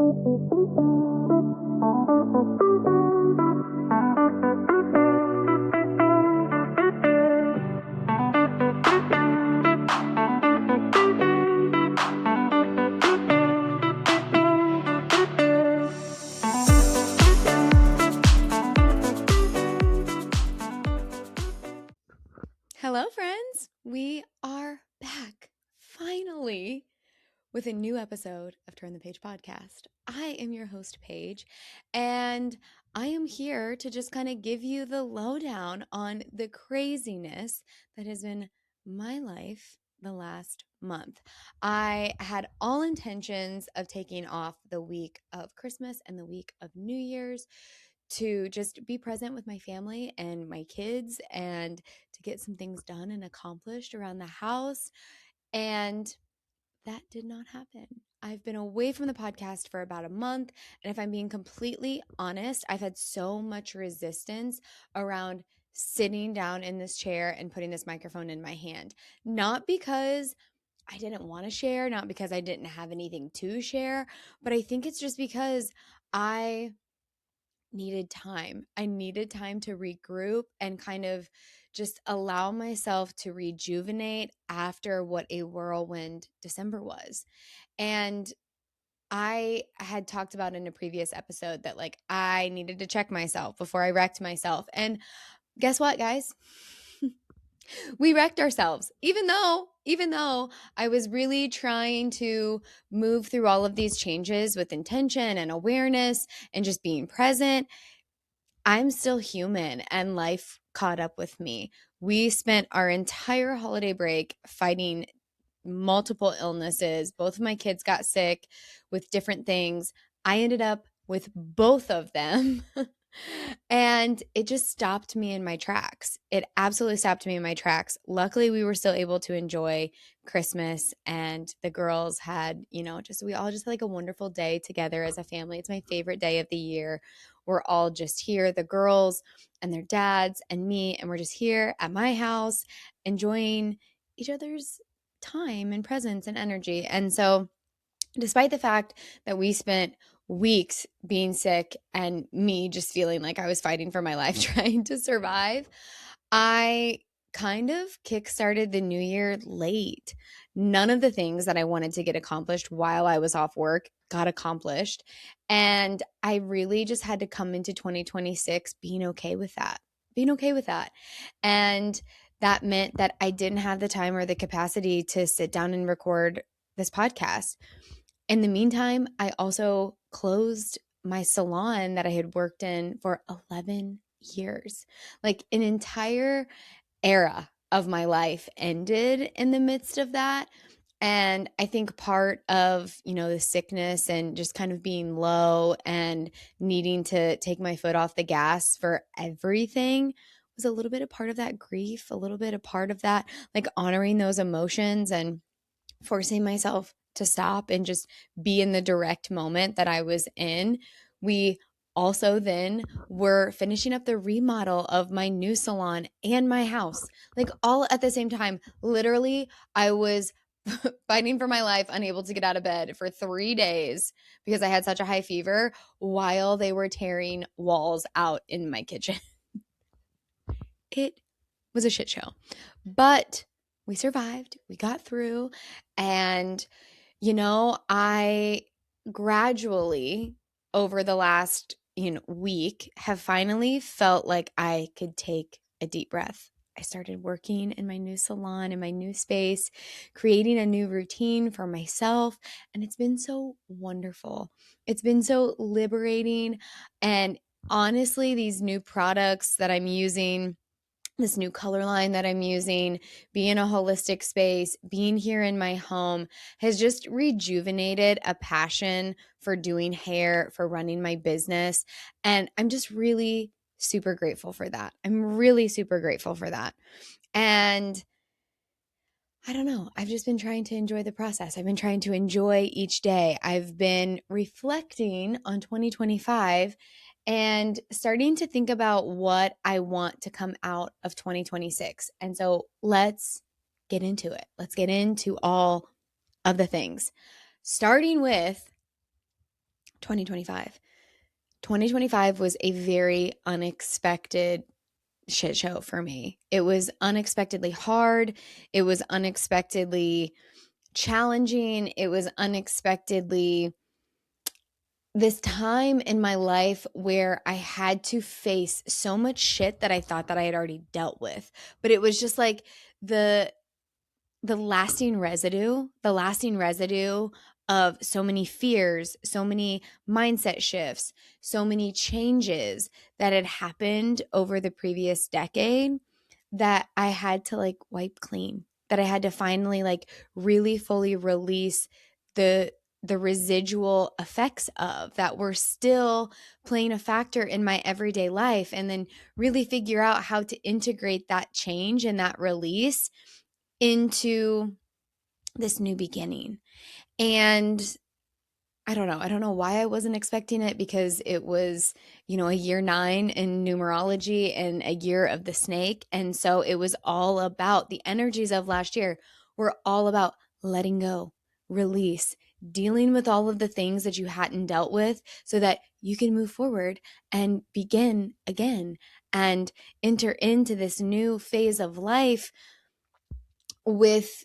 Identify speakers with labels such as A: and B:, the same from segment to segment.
A: Hello, friends. We are back finally with a new episode of Turn the Page podcast. I am your host, Paige, and I am here to just kind of give you the lowdown on the craziness that has been my life the last month. I had all intentions of taking off the week of Christmas and the week of New Year's to just be present with my family and my kids and to get some things done and accomplished around the house. And that did not happen. I've been away from the podcast for about a month. And if I'm being completely honest, I've had so much resistance around sitting down in this chair and putting this microphone in my hand. Not because I didn't want to share, not because I didn't have anything to share, but I think it's just because I needed time. I needed time to regroup and kind of just allow myself to rejuvenate after what a whirlwind December was. And I had talked about in a previous episode that like I needed to check myself before I wrecked myself. And guess what, guys? We wrecked ourselves. Even though I was really trying to move through all of these changes with intention and awareness and just being present, I'm still human and life caught up with me. We spent our entire holiday break fighting multiple illnesses. Both of my kids got sick with different things. I ended up with both of them. And it just stopped me in my tracks. It absolutely stopped me in my tracks. Luckily, we were still able to enjoy Christmas, and the girls had, we all just had like a wonderful day together as a family. It's my favorite day of the year. We're all just here, the girls and their dads and me, and we're just here at my house enjoying each other's time and presence and energy. And so, despite the fact that we spent weeks being sick and me just feeling like I was fighting for my life trying to survive, I kind of kickstarted the new year late. None of the things that I wanted to get accomplished while I was off work got accomplished. And I really just had to come into 2026 being okay with that, And that meant that I didn't have the time or the capacity to sit down and record this podcast. In the meantime, I also closed my salon that I had worked in for 11 years. Like an entire era of my life ended in the midst of that. And I think part of, the sickness and just kind of being low and needing to take my foot off the gas for everything was a little bit a part of that grief, a little bit a part of that, like honoring those emotions and forcing myself to stop and just be in the direct moment that I was in. We also then were finishing up the remodel of my new salon and my house, like all at the same time. Literally, I was fighting for my life, unable to get out of bed for 3 days because I had such a high fever while they were tearing walls out in my kitchen. It was a shit show, but we survived. We got through. And, I gradually over the last, week have finally felt like I could take a deep breath. I started working in my new salon, in my new space, creating a new routine for myself. And it's been so wonderful. It's been so liberating. And honestly, these new products that I'm using, this new color line that I'm using, being a holistic space, being here in my home has just rejuvenated a passion for doing hair, for running my business. And I'm just really super grateful for that. I'm really super grateful for that. And I don't know. I've just been trying to enjoy the process. I've been trying to enjoy each day. I've been reflecting on 2025 and starting to think about what I want to come out of 2026. And so let's get into it. Let's get into all of the things. Starting with 2025. 2025 was a very unexpected shit show for me. It was unexpectedly hard. It was unexpectedly challenging. It was unexpectedly this time in my life where I had to face so much shit that I thought that I had already dealt with. But it was just like the the lasting residue of so many fears, so many mindset shifts, so many changes that had happened over the previous decade that I had to like wipe clean, that I had to finally like really fully release the residual effects of that were still playing a factor in my everyday life, and then really figure out how to integrate that change and that release into this new beginning. And I don't know. I don't know why I wasn't expecting it, because it was, a year 9 in numerology and a year of the snake. And so it was all about the energies of last year were all about letting go, release, dealing with all of the things that you hadn't dealt with so that you can move forward and begin again and enter into this new phase of life with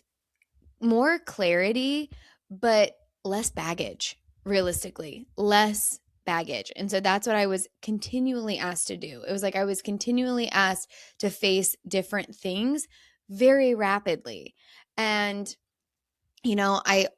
A: more clarity, but less baggage, realistically, less baggage. And so that's what I was continually asked to do. It was like I was continually asked to face different things very rapidly. And, I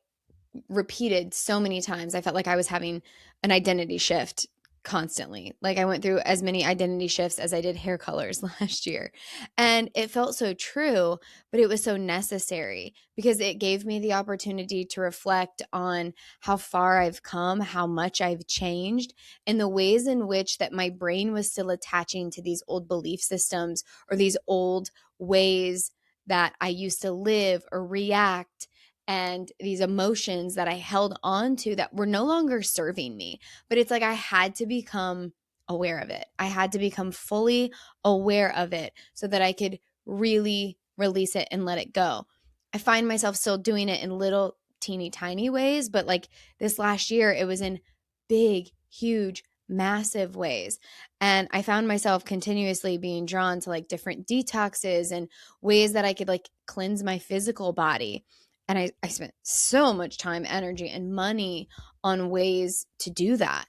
A: repeated so many times. I felt like I was having an identity shift constantly. Like I went through as many identity shifts as I did hair colors last year. And it felt so true, but it was so necessary because it gave me the opportunity to reflect on how far I've come, how much I've changed, and the ways in which that my brain was still attaching to these old belief systems or these old ways that I used to live or react, and these emotions that I held on to that were no longer serving me. But it's like I had to become aware of it. I had to become fully aware of it so that I could really release it and let it go. I find myself still doing it in little teeny tiny ways, but like this last year, it was in big, huge, massive ways. And I found myself continuously being drawn to like different detoxes and ways that I could like cleanse my physical body. And I spent so much time, energy, and money on ways to do that.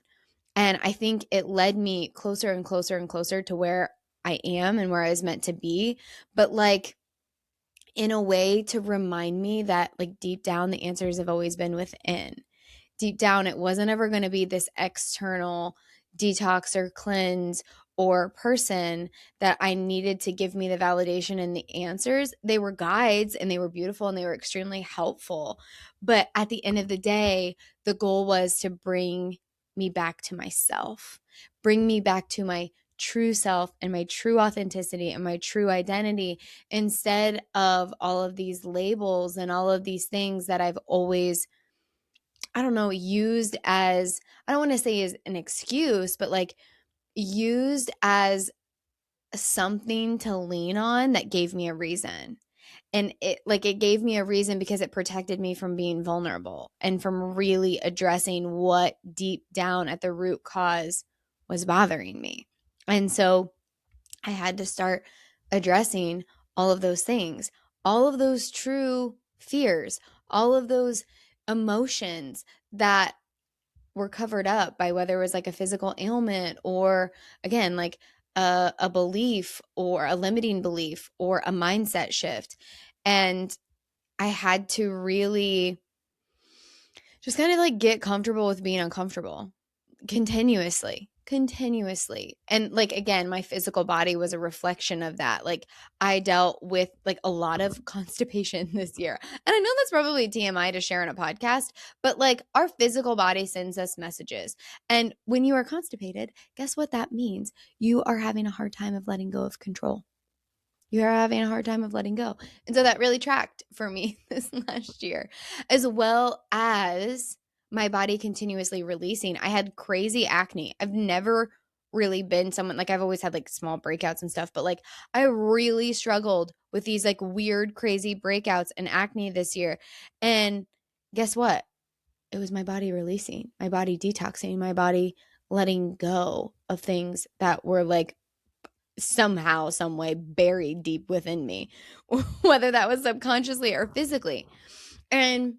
A: And I think it led me closer and closer and closer to where I am and where I was meant to be. But like in a way to remind me that like deep down, the answers have always been within. Deep down, it wasn't ever going to be this external detox or cleanse or person that I needed to give me the validation and the answers. They were guides and they were beautiful and they were extremely helpful. But at the end of the day, the goal was to bring me back to myself, bring me back to my true self and my true authenticity and my true identity, instead of all of these labels and all of these things that I've always, I don't know, used as, I don't want to say as an excuse, but like used as something to lean on that gave me a reason. And it gave me a reason because it protected me from being vulnerable and from really addressing what deep down at the root cause was bothering me. And so I had to start addressing all of those things, all of those true fears, all of those emotions that were covered up by whether it was like a physical ailment or, again, like a belief or a limiting belief or a mindset shift. And I had to really just kind of like get comfortable with being uncomfortable continuously. And like, again, my physical body was a reflection of that. Like I dealt with like a lot of constipation this year. And I know that's probably TMI to share on a podcast, but like our physical body sends us messages. And when you are constipated, guess what that means? You are having a hard time of letting go of control. You're having a hard time of letting go. And so that really tracked for me this last year, as well as my body continuously releasing. I had crazy acne. I've never really been someone, like I've always had like small breakouts and stuff, but like I really struggled with these like weird, crazy breakouts and acne this year. And guess what? it was my body releasing, my body detoxing, my body letting go of things that were like somehow, some way buried deep within me, whether that was subconsciously or physically. And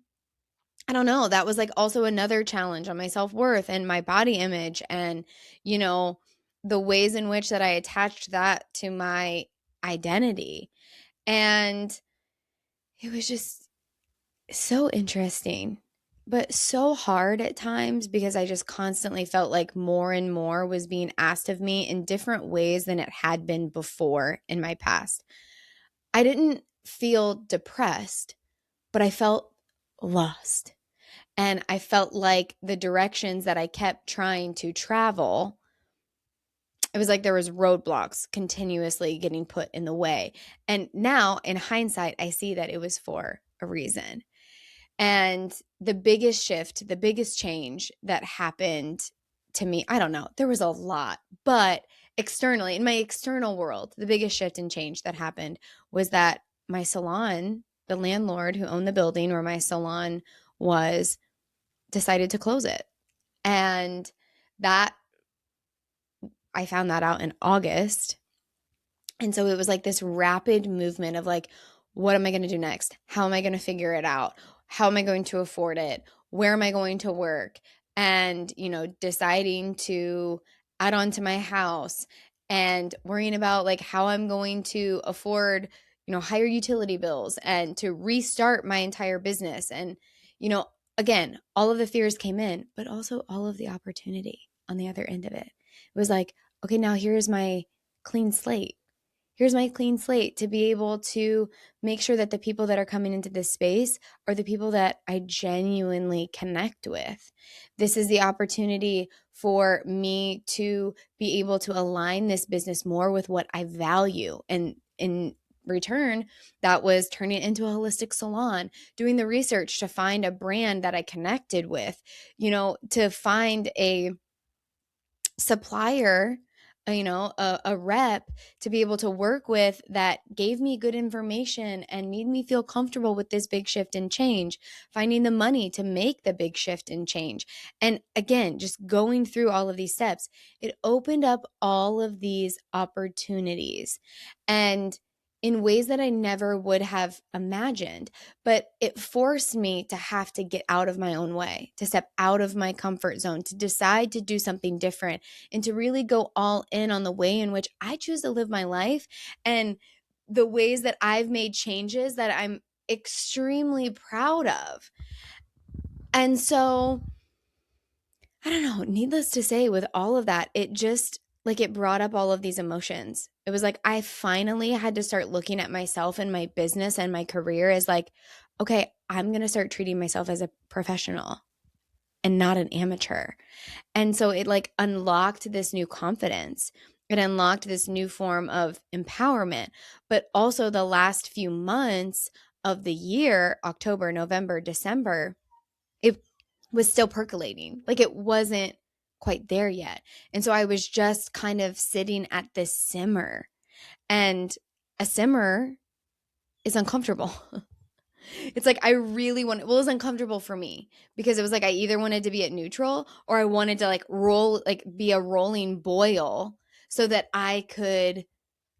A: I don't know, that was like also another challenge on my self-worth and my body image and, you know, the ways in which that I attached that to my identity. And it was just so interesting, but so hard at times because I just constantly felt like more and more was being asked of me in different ways than it had been before in my past. I didn't feel depressed, but I felt lost. And I felt like the directions that I kept trying to travel, it was like there was roadblocks continuously getting put in the way. And now in hindsight, I see that it was for a reason. And the biggest shift, the biggest change that happened to me, I don't know, there was a lot, but externally, in my external world, the biggest shift and change that happened was that my salon, the landlord who owned the building where my salon was, decided to close it. And that I found that out in August. And so it was like this rapid movement of like, what am I going to do next? How am I going to figure it out? How am I going to afford it? Where am I going to work? And, you know, deciding to add on to my house and worrying about like how I'm going to afford, you know, higher utility bills and to restart my entire business. And, you know, again, all of the fears came in, but also all of the opportunity on the other end of it. It was like, okay, now here's my clean slate. Here's my clean slate to be able to make sure that the people that are coming into this space are the people that I genuinely connect with. This is the opportunity for me to be able to align this business more with what I value. And in return, that was turning it into a holistic salon, doing the research to find a brand that I connected with, you know, to find a supplier, you know, a rep to be able to work with that gave me good information and made me feel comfortable with this big shift and change, finding the money to make the big shift and change. And again, just going through all of these steps, it opened up all of these opportunities and in ways that I never would have imagined. But it forced me to have to get out of my own way, to step out of my comfort zone, to decide to do something different, and to really go all in on the way in which I choose to live my life and the ways that I've made changes that I'm extremely proud of. And so, I don't know, needless to say, with all of that, it just like it brought up all of these emotions. It was like I finally had to start looking at myself and my business and my career as like, okay, I'm going to start treating myself as a professional and not an amateur. And so it like unlocked this new confidence. It unlocked this new form of empowerment. But also the last few months of the year, October, November, December, it was still percolating. Like it wasn't quite there yet. And so I was just kind of sitting at this simmer. And a simmer is uncomfortable. It's like I really wanted, well, it was uncomfortable for me because it was like I either wanted to be at neutral or I wanted to like roll, like be a rolling boil so that I could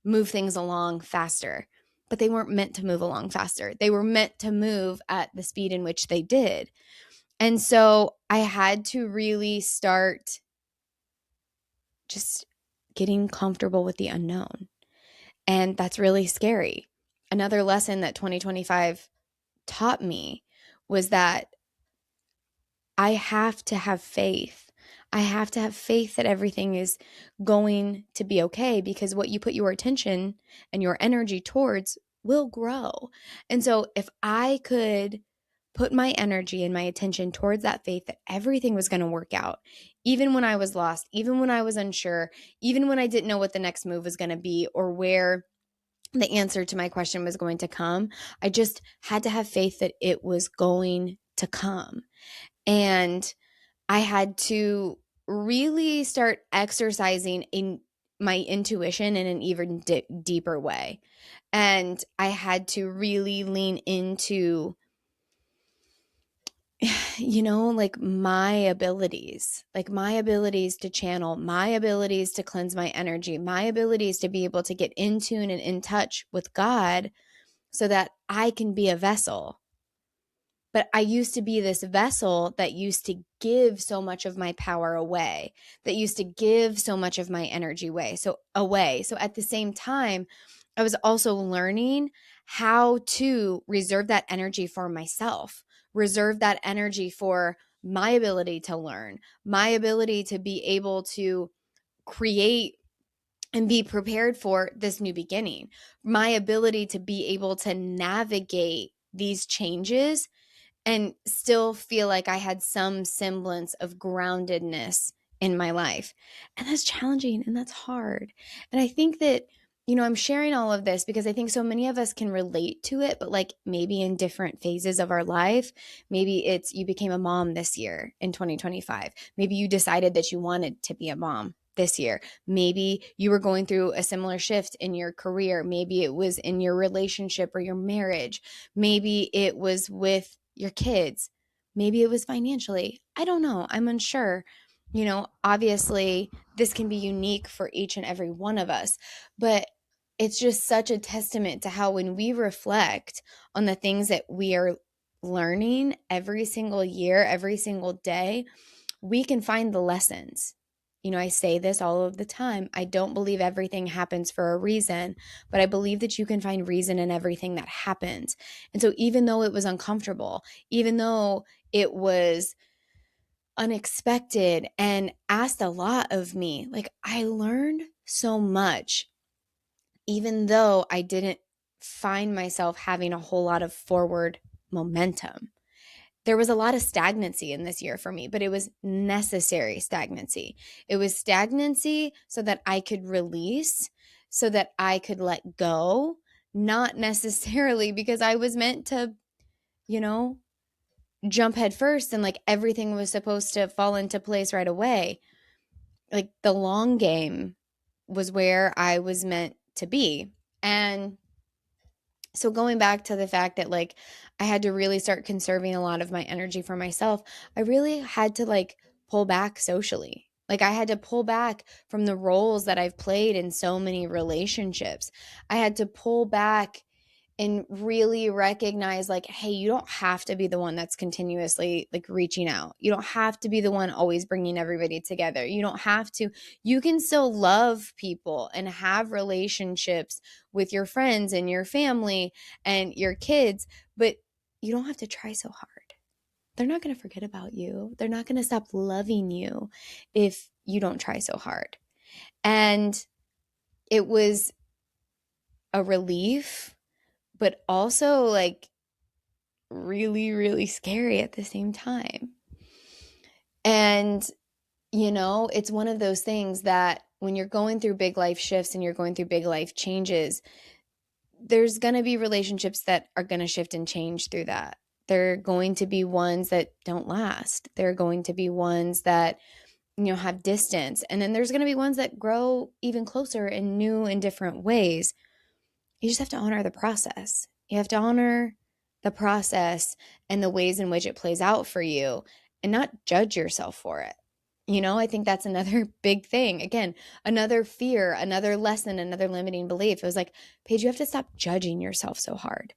A: move things along faster. But they weren't meant to move along faster. They were meant to move at the speed in which they did. And so I had to really start just getting comfortable with the unknown. And that's really scary. Another lesson that 2025 taught me was that I have to have faith. I have to have faith that everything is going to be okay because what you put your attention and your energy towards will grow. And so if I could put my energy and my attention towards that faith that everything was going to work out, even when I was lost, even when I was unsure, even when I didn't know what the next move was going to be or where the answer to my question was going to come, I just had to have faith that it was going to come. And I had to really start exercising in my intuition in an even deeper way. And I had to really lean into like my abilities to channel, my abilities to cleanse my energy, my abilities to be able to get in tune and in touch with God so that I can be a vessel. But I used to be this vessel that used to give so much of my power away, that used to give so much of my energy away. So at the same time, I was also learning how to reserve that energy for myself, reserve that energy for my ability to learn, my ability to be able to create and be prepared for this new beginning, my ability to be able to navigate these changes and still feel like I had some semblance of groundedness in my life. And that's challenging and that's hard. And I think that, I'm sharing all of this because I think so many of us can relate to it, but like maybe in different phases of our life. Maybe it's you became a mom this year in 2025. Maybe you decided that you wanted to be a mom this year. Maybe you were going through a similar shift in your career. Maybe it was in your relationship or your marriage. Maybe it was with your kids. Maybe it was financially. I don't know. I'm unsure. Obviously, this can be unique for each and every one of us, but it's just such a testament to how when we reflect on the things that we are learning every single year, every single day, we can find the lessons. I say this all of the time. I don't believe everything happens for a reason, but I believe that you can find reason in everything that happens. And so, even though it was uncomfortable, even though it was unexpected and asked a lot of me, like I learned so much, even though I didn't find myself having a whole lot of forward momentum. There was a lot of stagnancy in this year for me, but it was necessary stagnancy. It was stagnancy so that I could release, so that I could let go, not necessarily because I was meant to, you know, jump head first and like everything was supposed to fall into place right away. Like the long game was where I was meant to be. And so going back to the fact that like I had to really start conserving a lot of my energy for myself, I really had to like pull back socially. Like I had to pull back from the roles that I've played in so many relationships. I had to pull back and really recognize like, hey, you don't have to be the one that's continuously like reaching out. You don't have to be the one always bringing everybody together. You don't have to. You can still love people and have relationships with your friends and your family and your kids, but you don't have to try so hard. They're not going to forget about you. They're not going to stop loving you if you don't try so hard. And it was a relief, but also like really, really scary at the same time. And, it's one of those things that when you're going through big life shifts and you're going through big life changes, there's going to be relationships that are going to shift and change through that. There are going to be ones that don't last. There are going to be ones that, have distance. And then there's going to be ones that grow even closer in new and different ways. You just have to honor the process. You have to honor the process and the ways in which it plays out for you and not judge yourself for it. I think that's another big thing. Again, another fear, another lesson, another limiting belief. It was like, Paige, you have to stop judging yourself so hard.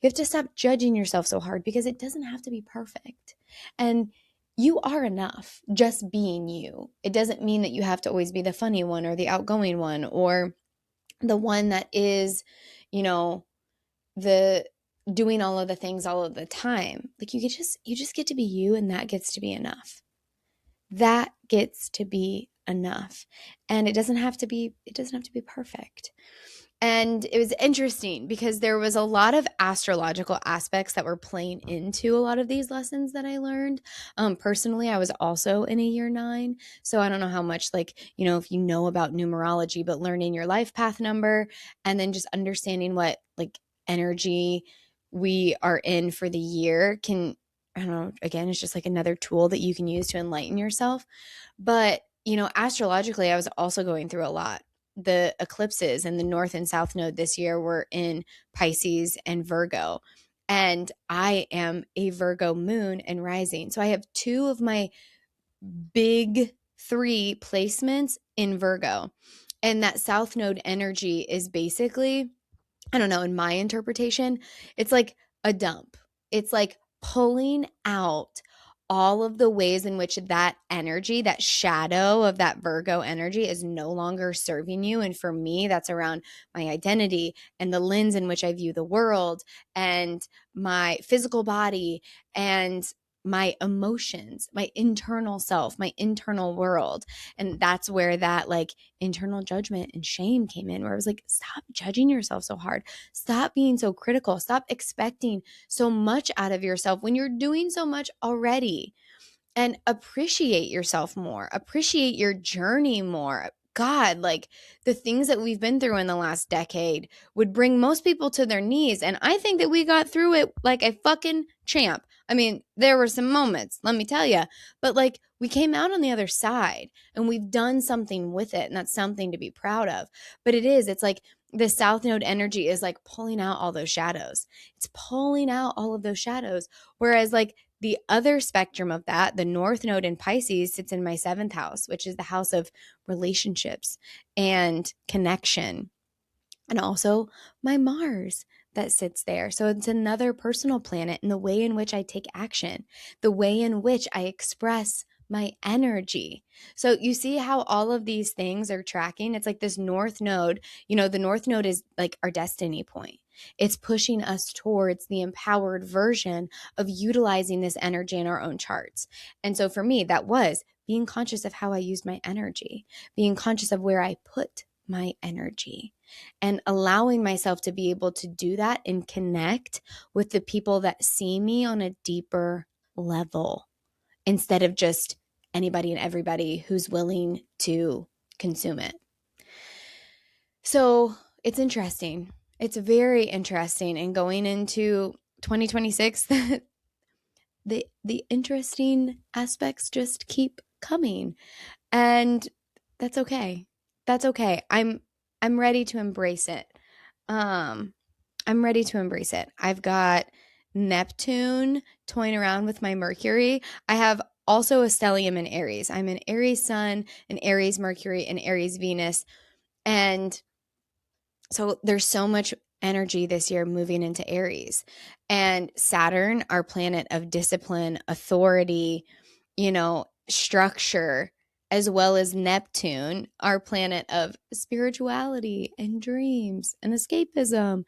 A: You have to stop judging yourself so hard because it doesn't have to be perfect. And you are enough just being you. It doesn't mean that you have to always be the funny one or the outgoing one or the one that is, you know, the doing all of the things all of the time. Like you just get to be you, and that gets to be enough. That gets to be enough. And it doesn't have to be perfect. And it was interesting because there was a lot of astrological aspects that were playing into a lot of these lessons that I learned. Personally, I was also in a year 9. So I don't know how much, like, if you know about numerology, but learning your life path number and then just understanding what like energy we are in for the year can, I don't know, again, it's just like another tool that you can use to enlighten yourself. But, astrologically, I was also going through a lot. The eclipses and the north and south node this year were in Pisces and Virgo. And I am a Virgo moon and rising. So I have two of my big three placements in Virgo. And that South Node energy is basically, I don't know, in my interpretation, it's like a dump. It's like pulling out all of the ways in which that energy, that shadow of that Virgo energy is no longer serving you. And for me, that's around my identity and the lens in which I view the world and my physical body and my emotions, my internal self, my internal world. And that's where that like internal judgment and shame came in, where I was like, stop judging yourself so hard. Stop being so critical. Stop expecting so much out of yourself when you're doing so much already, and appreciate yourself more, appreciate your journey more. God, like the things that we've been through in the last decade would bring most people to their knees. And I think that we got through it like a fucking champ. I mean, there were some moments, let me tell you, but like we came out on the other side and we've done something with it. And that's something to be proud of. But it's like the South Node energy is like pulling out all those shadows. It's pulling out all of those shadows. Whereas like the other spectrum of that, the North Node in Pisces, sits in my seventh house, which is the house of relationships and connection. And also my Mars that sits there. So it's another personal planet in the way in which I take action, the way in which I express my energy. So you see how all of these things are tracking? It's like this North Node, the North Node is like our destiny point. It's pushing us towards the empowered version of utilizing this energy in our own charts. And so for me, that was being conscious of how I used my energy, being conscious of where I put my energy, and allowing myself to be able to do that and connect with the people that see me on a deeper level instead of just anybody and everybody who's willing to consume it. So it's interesting. It's very interesting. And going into 2026, the interesting aspects just keep coming. And that's okay. That's okay. I'm ready to embrace it. I'm ready to embrace it. I've got Neptune toying around with my Mercury. I have also a stellium in Aries. I'm an Aries Sun, an Aries Mercury, an Aries Venus. And so there's so much energy this year moving into Aries. And Saturn, our planet of discipline, authority, structure, as well as Neptune, our planet of spirituality and dreams and escapism.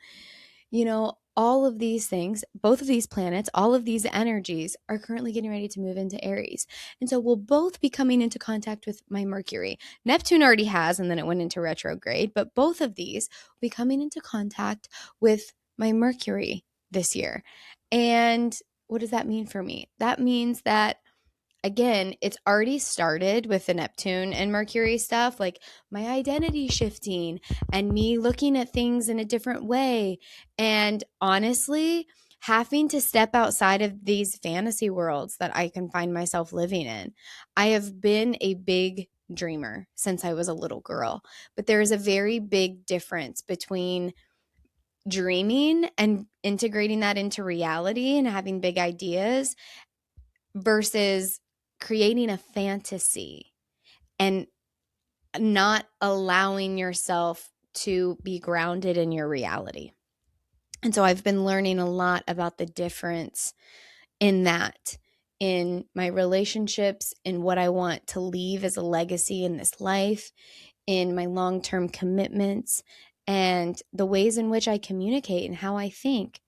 A: All of these things, both of these planets, all of these energies are currently getting ready to move into Aries. And so we'll both be coming into contact with my Mercury. Neptune already has, and then it went into retrograde, but both of these will be coming into contact with my Mercury this year. And what does that mean for me? That means that, again, it's already started with the Neptune and Mercury stuff, like my identity shifting and me looking at things in a different way. And honestly, having to step outside of these fantasy worlds that I can find myself living in. I have been a big dreamer since I was a little girl, but there is a very big difference between dreaming and integrating that into reality and having big ideas versus creating a fantasy and not allowing yourself to be grounded in your reality. And so I've been learning a lot about the difference in that, in my relationships, in what I want to leave as a legacy in this life, in my long-term commitments, and the ways in which I communicate and how I think.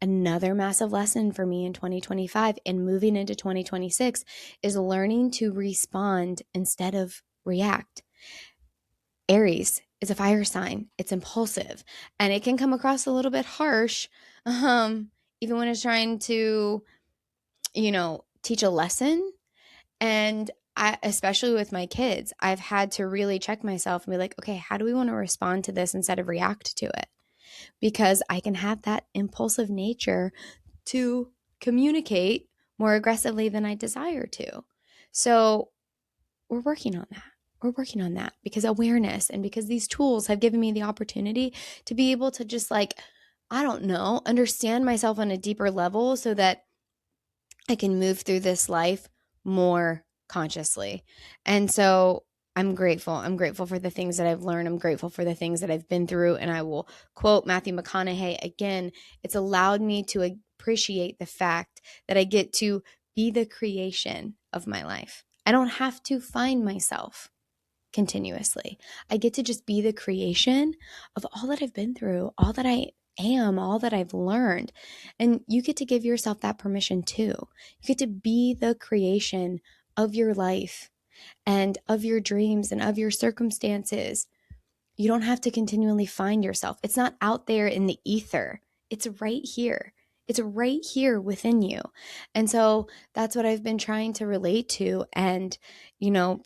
A: Another massive lesson for me in 2025 and moving into 2026 is learning to respond instead of react. Aries is a fire sign. It's impulsive and it can come across a little bit harsh, even when it's trying to, teach a lesson. And especially with my kids, I've had to really check myself and be like, okay, how do we want to respond to this instead of react to it? Because I can have that impulsive nature to communicate more aggressively than I desire to. So we're working on that. We're working on that because awareness and because these tools have given me the opportunity to be able to just like I don't know, understand myself on a deeper level so that I can move through this life more consciously. And so I'm grateful. I'm grateful for the things that I've learned. I'm grateful for the things that I've been through. And I will quote Matthew McConaughey again. It's allowed me to appreciate the fact that I get to be the creation of my life. I don't have to find myself continuously. I get to just be the creation of all that I've been through, all that I am, all that I've learned. And you get to give yourself that permission too. You get to be the creation of your life and of your dreams and of your circumstances. You don't have to continually find yourself. It's not out there in the ether. It's right here. It's right here within you. And so that's what I've been trying to relate to and,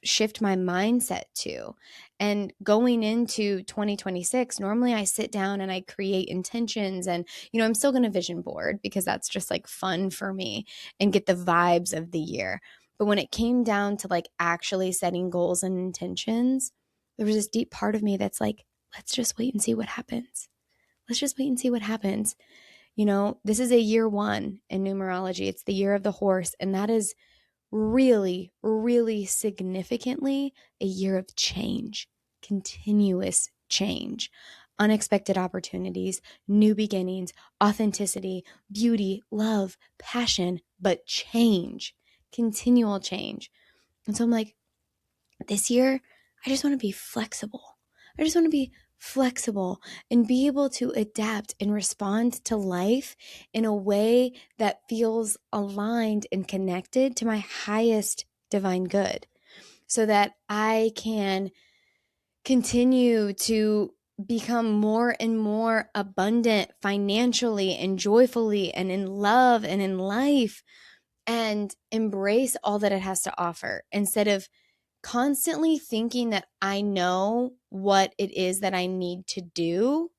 A: shift my mindset to. And going into 2026, normally I sit down and I create intentions and, I'm still going to vision board because that's just like fun for me and get the vibes of the year. But when it came down to like actually setting goals and intentions, there was this deep part of me that's like, let's just wait and see what happens. Let's just wait and see what happens. This is a year one in numerology. It's the year of the horse. And that is really, really significantly a year of change, continuous change, unexpected opportunities, new beginnings, authenticity, beauty, love, passion, but change, continual change. And so I'm like, this year, I just want to be flexible. I just want to be flexible and be able to adapt and respond to life in a way that feels aligned and connected to my highest divine good so that I can continue to become more and more abundant financially and joyfully and in love and in life and embrace all that it has to offer instead of constantly thinking that I know what it is that I need to do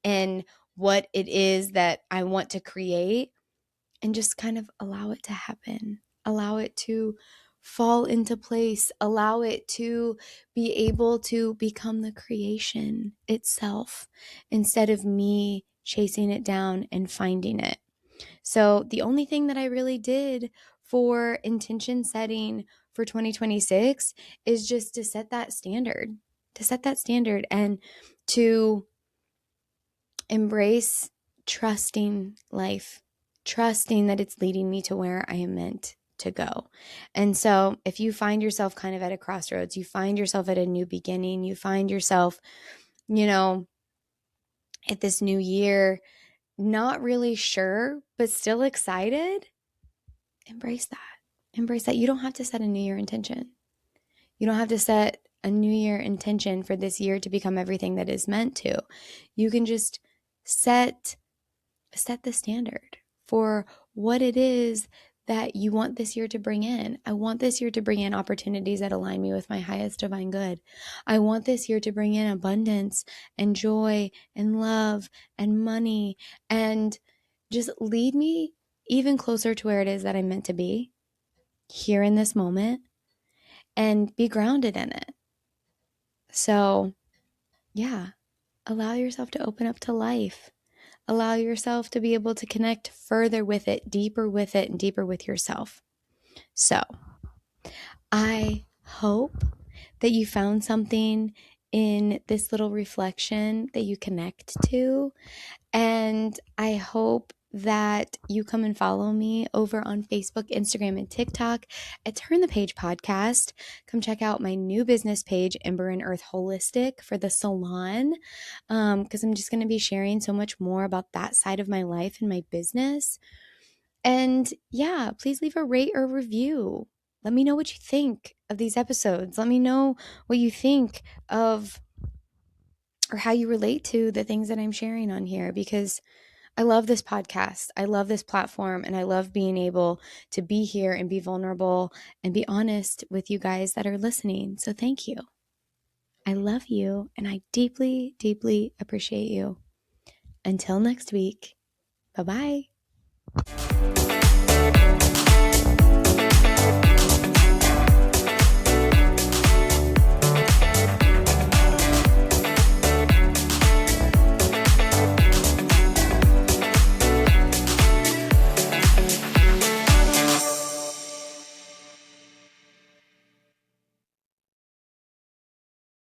A: and what it is that I want to create and just kind of allow it to happen, allow it to fall into place, allow it to be able to become the creation itself instead of me chasing it down and finding it. So the only thing that I really did for intention setting for 2026 is just to set that standard, and to embrace trusting life, trusting that it's leading me to where I am meant to go. And so if you find yourself kind of at a crossroads, you find yourself at a new beginning, you find yourself, at this new year, not really sure, but still excited, embrace that. Embrace that. You don't have to set a new year intention. You don't have to set a new year intention for this year to become everything that is meant to. You can just set the standard for what it is that you want this year to bring in. I want this year to bring in opportunities that align me with my highest divine good. I want this year to bring in abundance and joy and love and money and just lead me even closer to where it is that I'm meant to be here in this moment and be grounded in it. So, yeah, allow yourself to open up to life. Allow yourself to be able to connect further with it, and deeper with yourself. So, I hope that you found something in this little reflection that you connect to. And I hope that you come and follow me over on Facebook, Instagram, and TikTok at Turn the Page Podcast. Come check out my new business page, Ember and Earth Holistic, for the salon, because I'm just going to be sharing so much more about that side of my life and my business. And yeah, please leave a rate or review. Let me know what you think of these episodes. Let me know what you think of or how you relate to the things that I'm sharing on here, because I love this podcast. I love this platform, and I love being able to be here and be vulnerable and be honest with you guys that are listening. So thank you. I love you, and I deeply, deeply appreciate you. Until next week, bye-bye.